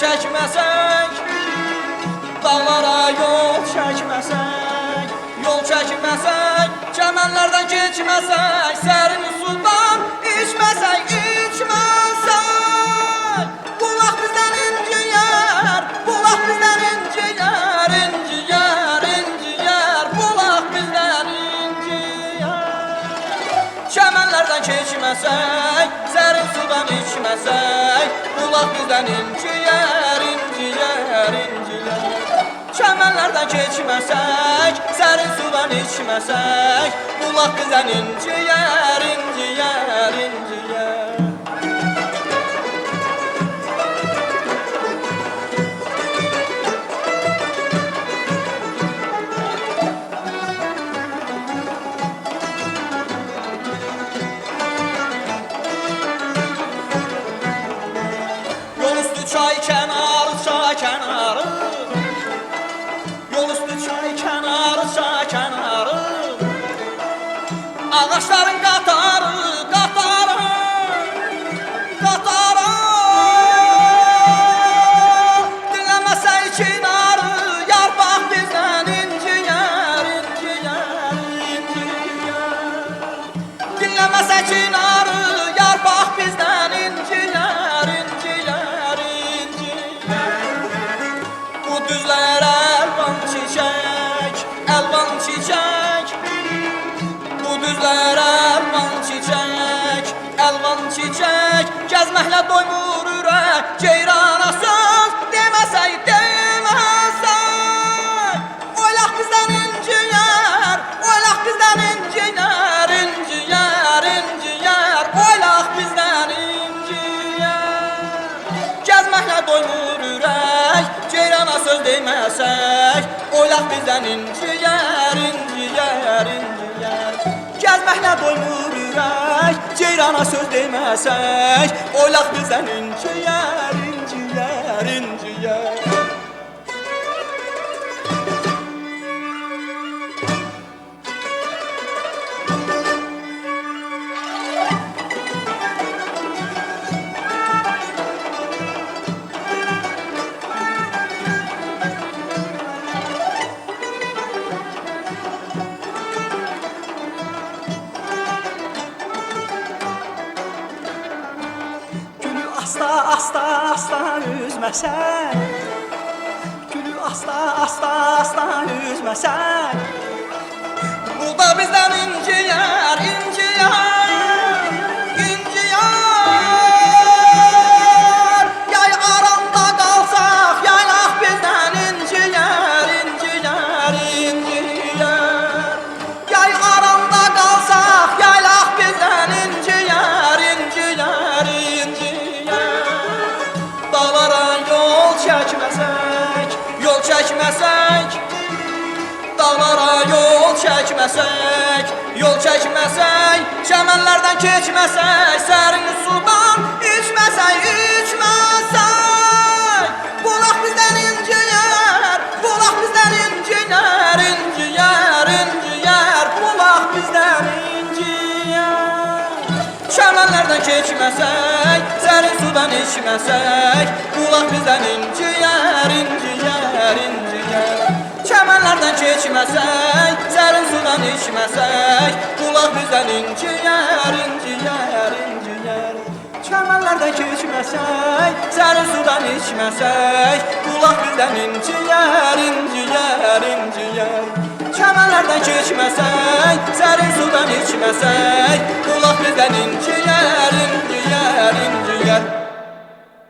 çəkməsək, dağlara yol çəkməsək, yol çəkməsək, çəmənlərdən keçməsək, sərin sudan içməsək, içməsək, bulaq bizdən inciyər, bulaq bizdən inciyər, inciyər, inciyər, bulaq bizdən inciyər. Çəmənlərdən keçməsək, sərin sudan içməsək, bulaq bizdən inciyər, inciyər, inciyər. Çəmənlərdən keçməsək, sərin sudan içməsək, bulaq bizdən inciyər, inciyər, inciyər. Yol üstü çay kənarı, çay kənarı, yol üstü çay kənarı, çay kənarı, ağaçların qatarı, qatarı, qatarı, dinləməsək çinarı, yarpaq bizdən inciyər, inciyər, inciyər. Dinləməsək çinarı, yarpaq bizdən inciyər, inciyər, inciyər. Bu düzlər əlvan çiçək, əlvan çiçək, bu düzlər əlvan çiçək, əlvan çiçək, gəzməklə doymur ürək, ceyrana söz deməsək, deməsək. Oylaq bizdən inciyər, oylaq bizdən inciyər, inciyər, inciyər, oylaq bizdən inciyər. Gəzməklə doymur ürək, ceyrana söz deməsək, oylaq bizdən inciyər, inciyər, inciyər. Gəzməklə doymur ürək, ceyrana söz deməsək, oylaq bizdən inciyər, inciyər, inciyər. Gülü asta, asta, asta üzməsən, gülü asta, asta, asta üzməsən, bu da bizdən inciyər, inciyər, inciyər. Yay aranda qalsaq, yaylaq bizdən inciyər, inciyər, inciyər. Yay aranda qalsaq, yaylaq bizdən inciyər, inciyər, inciyər. Dağlara yol çəkməsək, yol çəkməsək, dağlara yol çəkməsək, yol çəkməsək, çəmənlərdən keçməsək, sərin sudan içməsək, içməsək, bulaq bizdən inciyər, bulaq bizdən inciyər, inciyər, inciyər, bulaq bizdən inciyər. Çəmənlərdən keçməsək, sərin sudan içməsək, bulaq bizdən inciyər, inciyər, inciyər. Çəmənlərdən keçməsək, sərin sudan içməsək, bulaq bizdən inciyər, inciyər, inciyər. Çəmənlərdən keçməsək, sərin sudan içməsək, bulaq bizdən inciyər, inciyər, inciyər. Çəmənlərdən keçməsək, sərin sudan içməsək, bulaq bizdən inciyər.